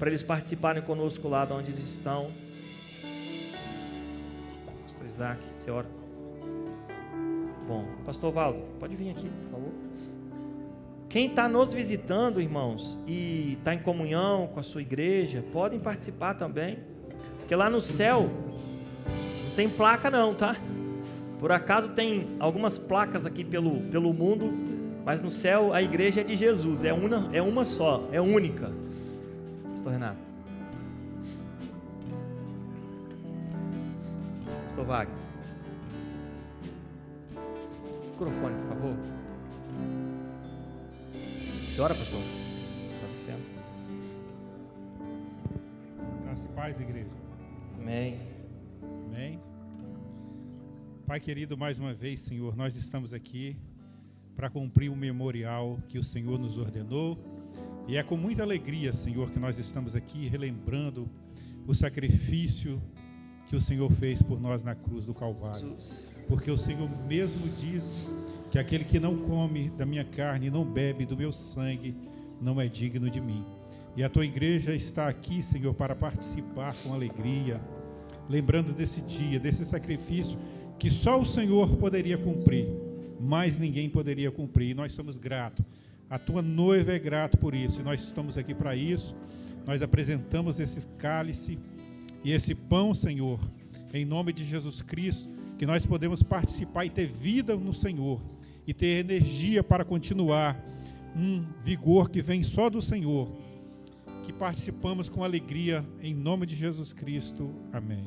[SPEAKER 3] para eles participarem conosco lá de onde eles estão. Pastor Isaac, você ora. Bom, Pastor Valdo, pode vir aqui, por favor. Quem está nos visitando, irmãos, e está em comunhão com a sua igreja, podem participar também, porque lá no céu não tem placa não, tá? Por acaso tem algumas placas aqui pelo mundo, mas no céu a igreja é de Jesus, é uma só, é única. Pastor Renato. Pastor Wagner. Microfone, por favor. Senhora, pastor. Agradecendo.
[SPEAKER 4] Graça e paz, igreja.
[SPEAKER 3] Amém.
[SPEAKER 4] Amém. Pai querido, mais uma vez, Senhor, nós estamos aqui para cumprir o memorial que o Senhor nos ordenou. E é com muita alegria, Senhor, que nós estamos aqui relembrando o sacrifício que o Senhor fez por nós na cruz do Calvário.
[SPEAKER 3] Jesus.
[SPEAKER 4] Porque o Senhor mesmo diz que aquele que não come da minha carne e não bebe do meu sangue não é digno de mim. E a tua igreja está aqui, Senhor, para participar com alegria, lembrando desse dia, desse sacrifício que só o Senhor poderia cumprir, mas ninguém poderia cumprir. E nós somos gratos. A tua noiva é grata por isso. E nós estamos aqui para isso. Nós apresentamos esse cálice e esse pão, Senhor, em nome de Jesus Cristo, que nós podemos participar e ter vida no Senhor e ter energia para continuar, um vigor que vem só do Senhor, que participamos com alegria em nome de Jesus Cristo. Amém.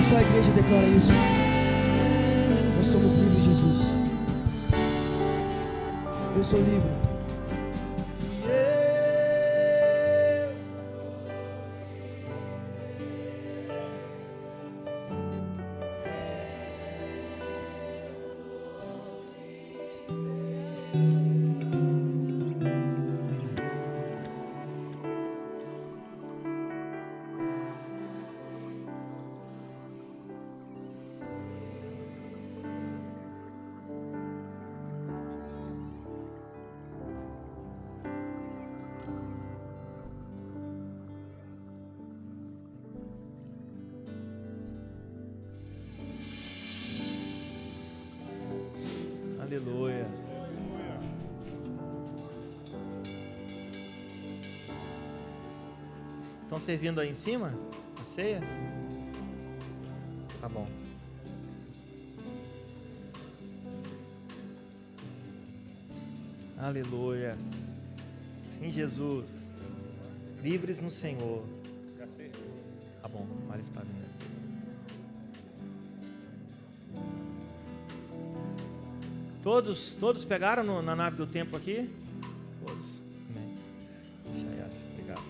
[SPEAKER 1] Só a igreja declara isso. Nós somos livres, Jesus. Eu sou livre.
[SPEAKER 3] Aleluia. Estão servindo aí em cima? A ceia? Tá bom. Aleluia. Sim, Jesus. Livres no Senhor. Tá bom, o marido tá vindo. Todos pegaram na nave do tempo aqui? Todos. Amém. Deixa aí, obrigado.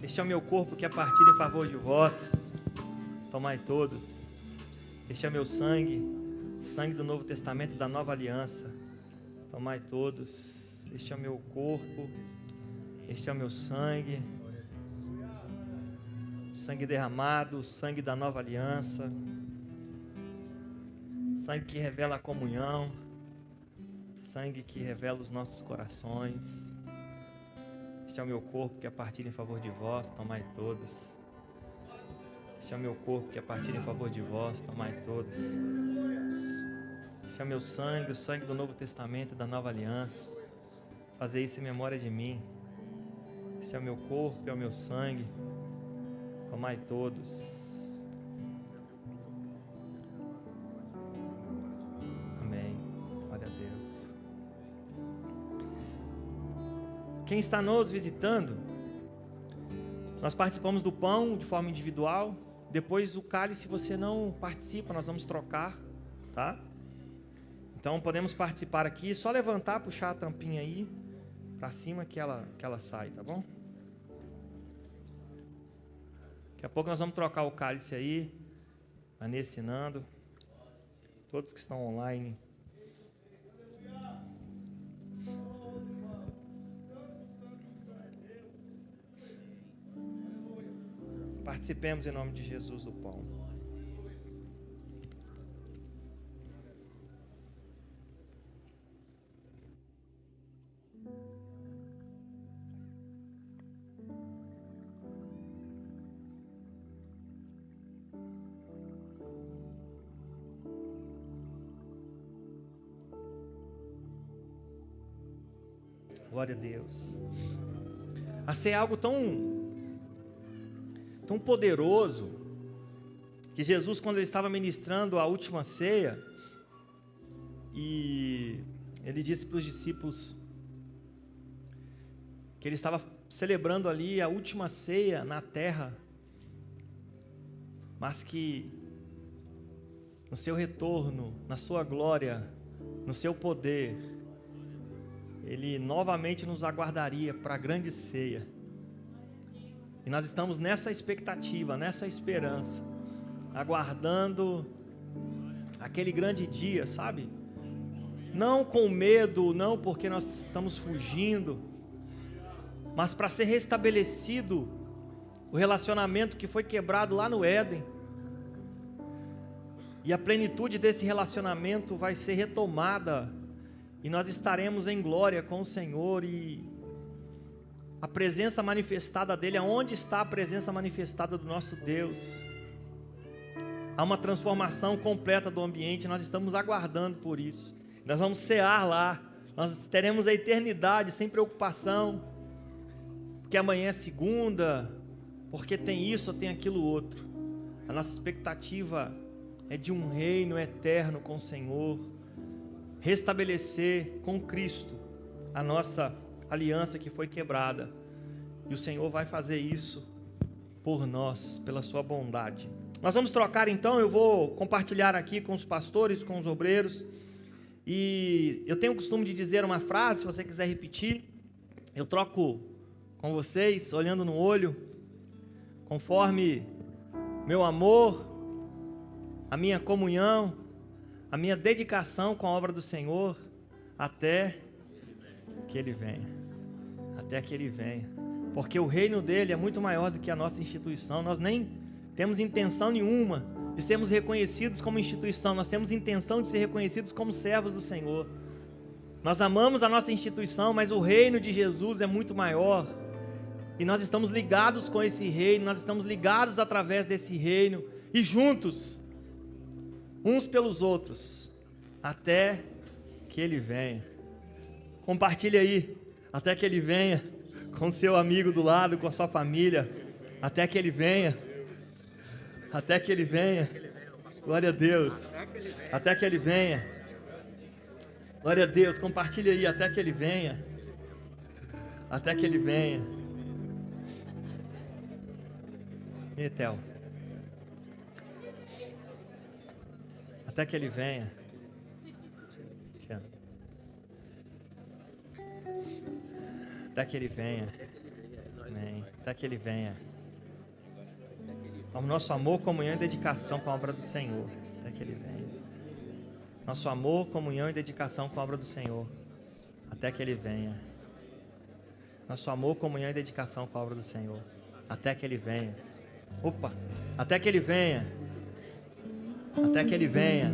[SPEAKER 3] Este é o meu corpo que é partido em favor de vós. Tomai todos. Este é o meu sangue, sangue do Novo Testamento, da Nova Aliança. Tomai todos. Este é o meu corpo. Este é o meu sangue. Sangue derramado, sangue da Nova Aliança. Sangue que revela a comunhão. Sangue que revela os nossos corações. Este é o meu corpo que é partido em favor de vós, tomai todos. Este é o meu corpo que é partido em favor de vós, tomai todos. Este é o meu sangue, o sangue do Novo Testamento e da Nova Aliança. Fazei isso em memória de mim. Este é o meu corpo, é o meu sangue. Tomai todos. Amém. Glória a Deus. Quem está nos visitando, nós participamos do pão de forma individual. Depois o cálice, se você não participa, nós vamos trocar, tá? Então podemos participar aqui, só levantar, puxar a tampinha aí para cima que ela sai, tá bom? Daqui a pouco nós vamos trocar o cálice aí, Vanessa e Nando, todos que estão online. Participemos em nome de Jesus do pão. Glória a Deus. A ser algo tão poderoso, que Jesus, quando ele estava ministrando a última ceia, e ele disse para os discípulos que ele estava celebrando ali a última ceia na terra, mas que no seu retorno, na sua glória, no seu poder, ele novamente nos aguardaria para a grande ceia. E nós estamos nessa expectativa, nessa esperança, aguardando aquele grande dia, sabe? Não com medo, não porque nós estamos fugindo, mas para ser restabelecido o relacionamento que foi quebrado lá no Éden. E a plenitude desse relacionamento vai ser retomada, e nós estaremos em glória com o Senhor, e a presença manifestada dele, aonde está a presença manifestada do nosso Deus? Há uma transformação completa do ambiente, nós estamos aguardando por isso. Nós vamos cear lá, nós teremos a eternidade sem preocupação, porque amanhã é segunda, porque tem isso ou tem aquilo outro. A nossa expectativa é de um reino eterno com o Senhor, restabelecer com Cristo a nossa aliança que foi quebrada, e o Senhor vai fazer isso por nós, pela sua bondade. Nós vamos trocar então, eu vou compartilhar aqui com os pastores, com os obreiros, e eu tenho o costume de dizer uma frase, se você quiser repetir, eu troco com vocês, olhando no olho, conforme meu amor, a minha comunhão, a minha dedicação com a obra do Senhor, até que Ele venha. Até que Ele venha, porque o reino dele é muito maior do que a nossa instituição. Nós nem temos intenção nenhuma de sermos reconhecidos como instituição, nós temos intenção de ser reconhecidos como servos do Senhor. Nós amamos a nossa instituição, mas o reino de Jesus é muito maior, e nós estamos ligados com esse reino, nós estamos ligados através desse reino, e juntos, uns pelos outros, até que Ele venha. Compartilhe aí, até que Ele venha, com seu amigo do lado, com a sua família, até que Ele venha, até que Ele venha, glória a Deus, até que Ele venha. Glória a Deus, compartilha aí até que Ele venha. Até que Ele venha. Etel. Até que Ele venha. Até que Ele venha. Amém. Até que Ele venha. O nosso amor, comunhão e dedicação com a obra do Senhor. Até que Ele venha. Nosso amor, comunhão e dedicação com a obra do Senhor. Até que Ele venha. Nosso amor, comunhão e dedicação com a obra do Senhor. Até que Ele venha. Opa! Até que Ele venha. Até que Ele venha.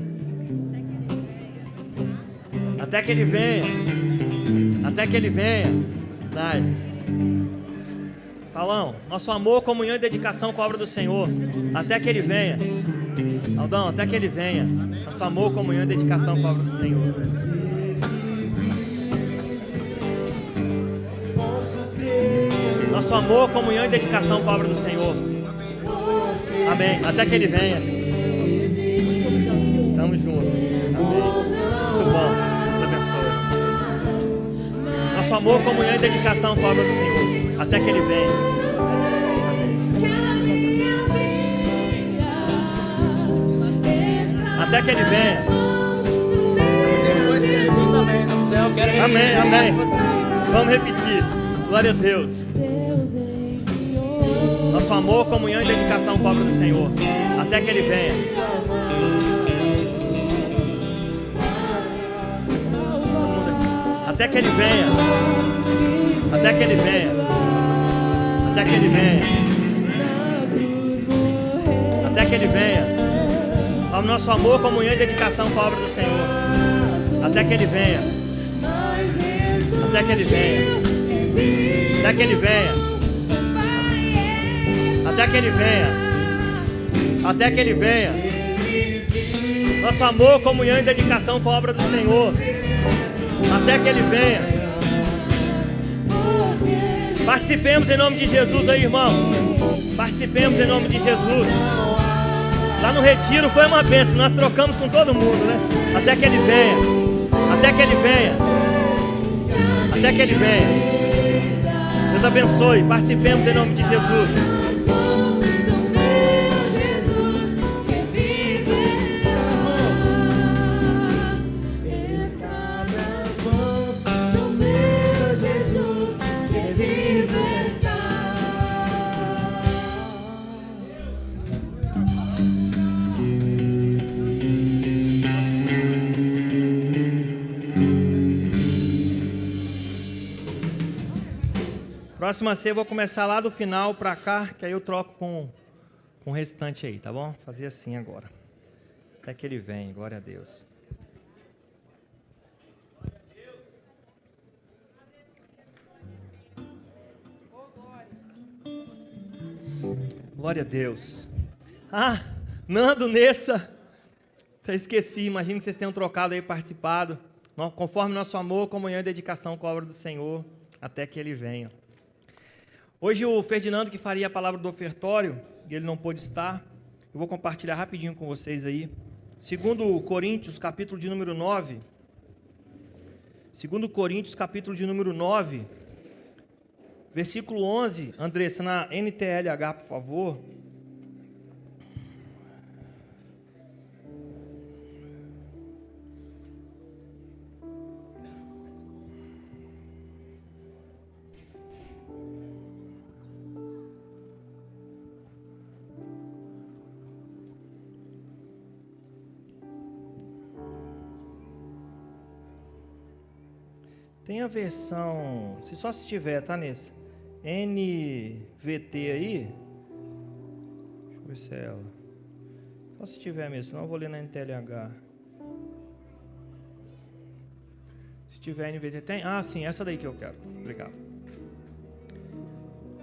[SPEAKER 3] Até que Ele venha. Até que Ele venha. Vai. Paulão, nosso amor, comunhão e dedicação com a obra do Senhor. Até que Ele venha. Aldão, até que Ele venha. Nosso amor, comunhão e dedicação com a obra do Senhor. Nosso amor, comunhão e dedicação com a obra do Senhor. Amém. Até que Ele venha. Tamo junto. Amém. Muito bom. Deus abençoe. Nosso amor, comunhão e dedicação com a obra do Senhor. Até que Ele venha. Até que Ele venha.
[SPEAKER 5] Depois que Ele vir também no céu, quero
[SPEAKER 3] Amém, amém. Vamos repetir. Glória a Deus. Nosso amor, comunhão e dedicação com a obra do Senhor. Até que Ele venha. Até que Ele venha. Até que Ele venha. Até que Ele venha. Até que Ele venha. Ao nosso amor, comunhão e dedicação com a obra do Senhor. Até que Ele venha. Até que Ele venha. Até que Ele venha. Até que Ele venha. Até que Ele venha. Nosso amor, comunhão e dedicação com a obra do Senhor. Até que Ele venha. Participemos em nome de Jesus aí, irmãos. Participemos em nome de Jesus. Lá no retiro foi uma bênção. Nós trocamos com todo mundo, né? Até que Ele venha. Até que Ele venha. Até que Ele venha. Deus abençoe. Participemos em nome de Jesus. Próxima ceia eu vou começar lá do final para cá, que aí eu troco com o restante aí, tá bom? Fazer assim agora. Até que Ele vem, glória a Deus. Glória a Deus. Ah, Nando, Nessa. Até esqueci, imagino que vocês tenham trocado aí, participado. Conforme nosso amor, comunhão e dedicação com a obra do Senhor, até que Ele venha. Hoje o Ferdinando, que faria a palavra do ofertório, e ele não pôde estar, eu vou compartilhar rapidinho com vocês aí. 2 Coríntios, capítulo de número 9. 2 Coríntios, capítulo de número 9, versículo 11. Andressa, na NTLH, por favor. Tem a versão, se tiver, tá nesse NVT aí, deixa eu ver se é ela, só se tiver mesmo, senão eu vou ler na NTLH. Se tiver NVT, tem? Ah, sim, essa daí que eu quero, obrigado.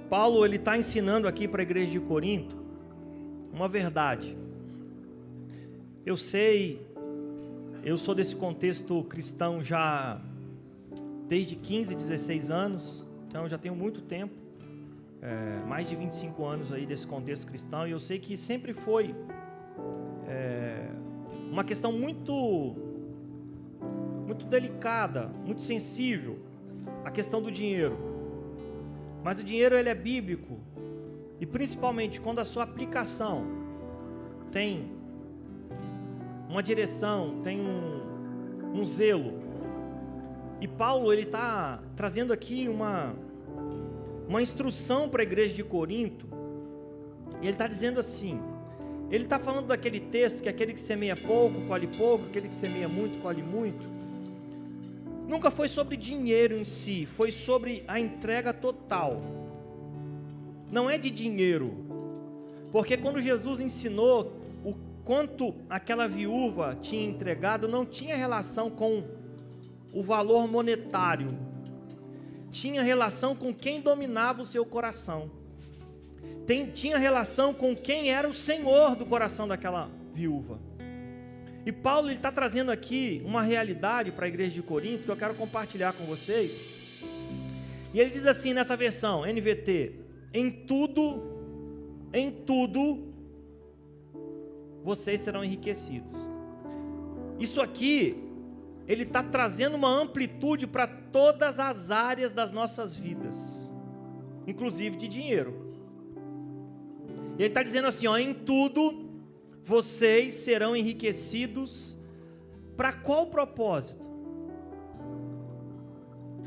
[SPEAKER 3] Paulo, ele está ensinando aqui para a igreja de Corinto uma verdade. Eu sei, eu sou desse contexto cristão já desde 15, 16 anos, então eu já tenho muito tempo, mais de 25 anos aí desse contexto cristão, e eu sei que sempre foi uma questão muito muito delicada, muito sensível, a questão do dinheiro. Mas o dinheiro ele é bíblico, e principalmente quando a sua aplicação tem uma direção, tem um zelo. E Paulo ele está trazendo aqui uma instrução para a igreja de Corinto. E ele está dizendo assim, ele está falando daquele texto que aquele que semeia pouco, colhe pouco, aquele que semeia muito, colhe muito. Nunca foi sobre dinheiro em si, foi sobre a entrega total. Não é de dinheiro, porque quando Jesus ensinou o quanto aquela viúva tinha entregado, não tinha relação com o valor monetário, tinha relação com quem dominava o seu coração, tinha relação com quem era o Senhor do coração daquela viúva. E Paulo está trazendo aqui uma realidade para a igreja de Corinto que eu quero compartilhar com vocês. E ele diz assim nessa versão, NVT: em tudo, vocês serão enriquecidos. Isso aqui, ele está trazendo uma amplitude para todas as áreas das nossas vidas, inclusive de dinheiro. E ele está dizendo assim, ó, em tudo, vocês serão enriquecidos. Para qual propósito?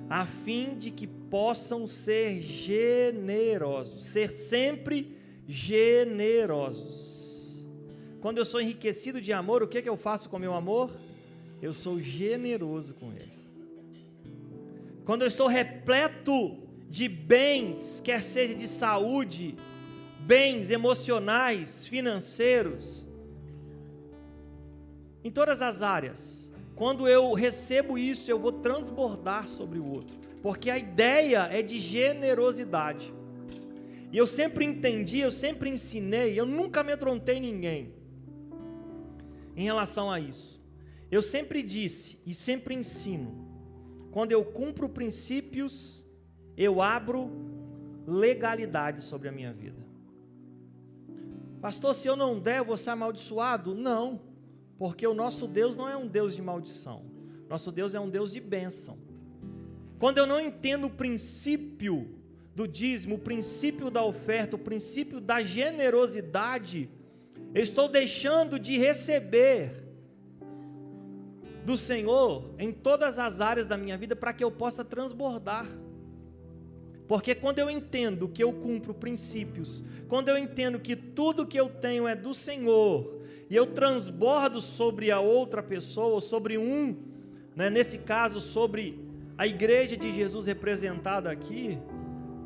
[SPEAKER 3] A fim de que possam ser generosos, ser sempre generosos. Quando eu sou enriquecido de amor, o que eu faço com o meu amor? Eu sou generoso com ele. Quando eu estou repleto de bens, quer seja de saúde, bens emocionais, financeiros, em todas as áreas, quando eu recebo isso, eu vou transbordar sobre o outro, porque a ideia é de generosidade. E eu sempre entendi, eu sempre ensinei, eu nunca amedrontei ninguém em relação a isso. Eu sempre disse e sempre ensino, quando eu cumpro princípios, eu abro legalidade sobre a minha vida. Pastor, se eu não der, eu vou ser amaldiçoado? Não, porque o nosso Deus não é um Deus de maldição, nosso Deus é um Deus de bênção. Quando eu não entendo o princípio do dízimo, o princípio da oferta, o princípio da generosidade, eu estou deixando de receber do Senhor em todas as áreas da minha vida para que eu possa transbordar. Porque quando eu entendo que eu cumpro princípios, quando eu entendo que tudo que eu tenho é do Senhor, e eu transbordo sobre a outra pessoa, sobre nesse caso sobre a igreja de Jesus representada aqui,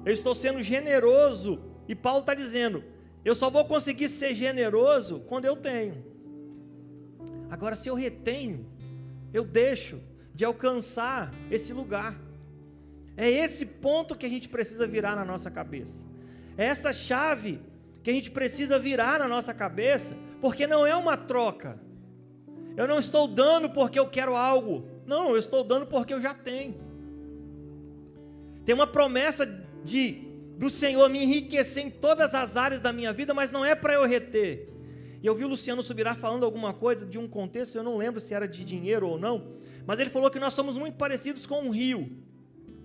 [SPEAKER 3] eu estou sendo generoso, e Paulo está dizendo, eu só vou conseguir ser generoso quando eu tenho. Agora, se eu retenho, eu deixo de alcançar esse lugar. É esse ponto que a gente precisa virar na nossa cabeça. É essa chave que a gente precisa virar na nossa cabeça, porque não é uma troca. Eu não estou dando porque eu quero algo. Não, eu estou dando porque eu já tenho. Tem uma promessa do Senhor me enriquecer em todas as áreas da minha vida, mas não é para eu reter. E eu vi o Luciano Subirá falando alguma coisa de um contexto, eu não lembro se era de dinheiro ou não, mas ele falou que nós somos muito parecidos com um rio,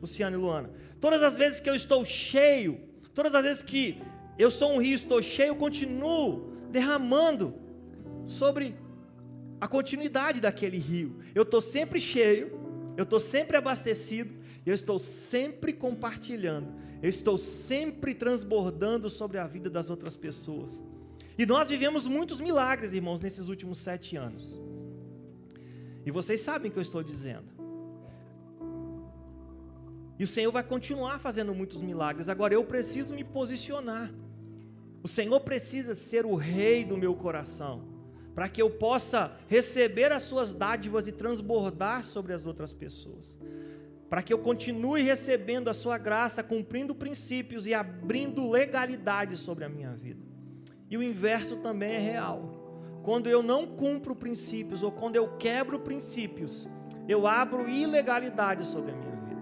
[SPEAKER 3] Luciano e Luana. Todas as vezes que eu estou cheio, todas as vezes que eu sou um rio, estou cheio, eu continuo derramando sobre a continuidade daquele rio. Eu estou sempre cheio, eu estou sempre abastecido, eu estou sempre compartilhando, eu estou sempre transbordando sobre a vida das outras pessoas. E nós vivemos muitos milagres, irmãos, nesses últimos 7 anos. E vocês sabem o que eu estou dizendo. E o Senhor vai continuar fazendo muitos milagres. Agora eu preciso me posicionar. O Senhor precisa ser o rei do meu coração, para que eu possa receber as suas dádivas e transbordar sobre as outras pessoas. Para que eu continue recebendo a sua graça, cumprindo princípios e abrindo legalidade sobre a minha vida. E o inverso também é real. Quando eu não cumpro princípios, ou quando eu quebro princípios, eu abro ilegalidade sobre a minha vida.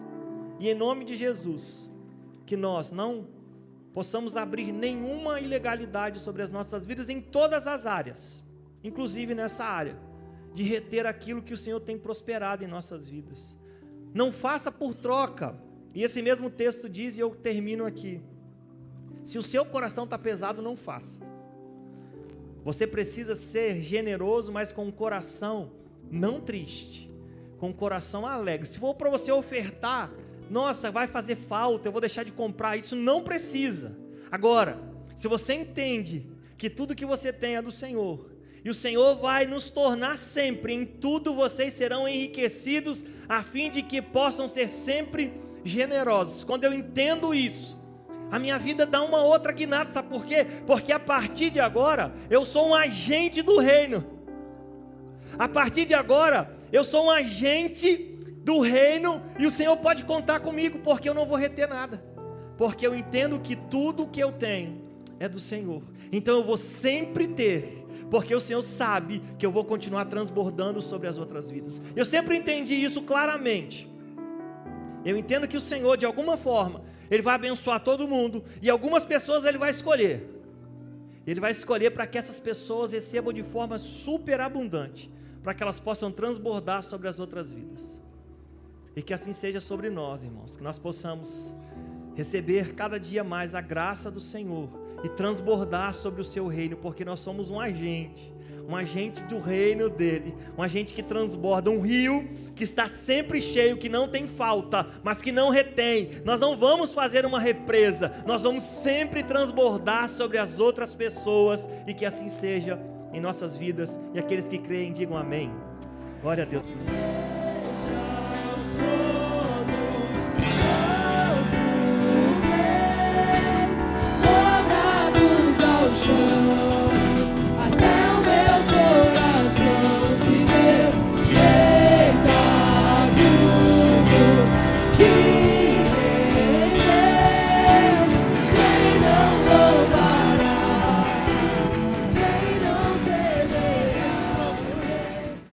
[SPEAKER 3] E em nome de Jesus, que nós não possamos abrir nenhuma ilegalidade sobre as nossas vidas em todas as áreas, inclusive nessa área de reter aquilo que o Senhor tem prosperado em nossas vidas. Não faça por troca. E esse mesmo texto diz, e eu termino aqui: se o seu coração está pesado, não faça. Você precisa ser generoso, mas com um coração não triste, com um coração alegre. Se for para você ofertar, nossa, vai fazer falta, eu vou deixar de comprar, isso não precisa. Agora, se você entende que tudo que você tem é do Senhor, e o Senhor vai nos tornar sempre, em tudo vocês serão enriquecidos, a fim de que possam ser sempre generosos. Quando eu entendo isso, a minha vida dá uma outra guinada, sabe por quê? Porque a partir de agora, eu sou um agente do reino. A partir de agora, eu sou um agente do reino, e o Senhor pode contar comigo, porque eu não vou reter nada, porque eu entendo que tudo que eu tenho é do Senhor. Então eu vou sempre ter, porque o Senhor sabe que eu vou continuar transbordando sobre as outras vidas. Eu sempre entendi isso claramente. Eu entendo que o Senhor, de alguma forma, Ele vai abençoar todo mundo, e algumas pessoas Ele vai escolher. Ele vai escolher para que essas pessoas recebam de forma superabundante, para que elas possam transbordar sobre as outras vidas. E que assim seja sobre nós, irmãos, que nós possamos receber cada dia mais a graça do Senhor e transbordar sobre o seu reino, porque nós somos um agente do reino dele, um agente que transborda, um rio que está sempre cheio, que não tem falta, mas que não retém. Nós não vamos fazer uma represa, nós vamos sempre transbordar sobre as outras pessoas, e que assim seja em nossas vidas. E aqueles que creem digam amém. Glória a Deus.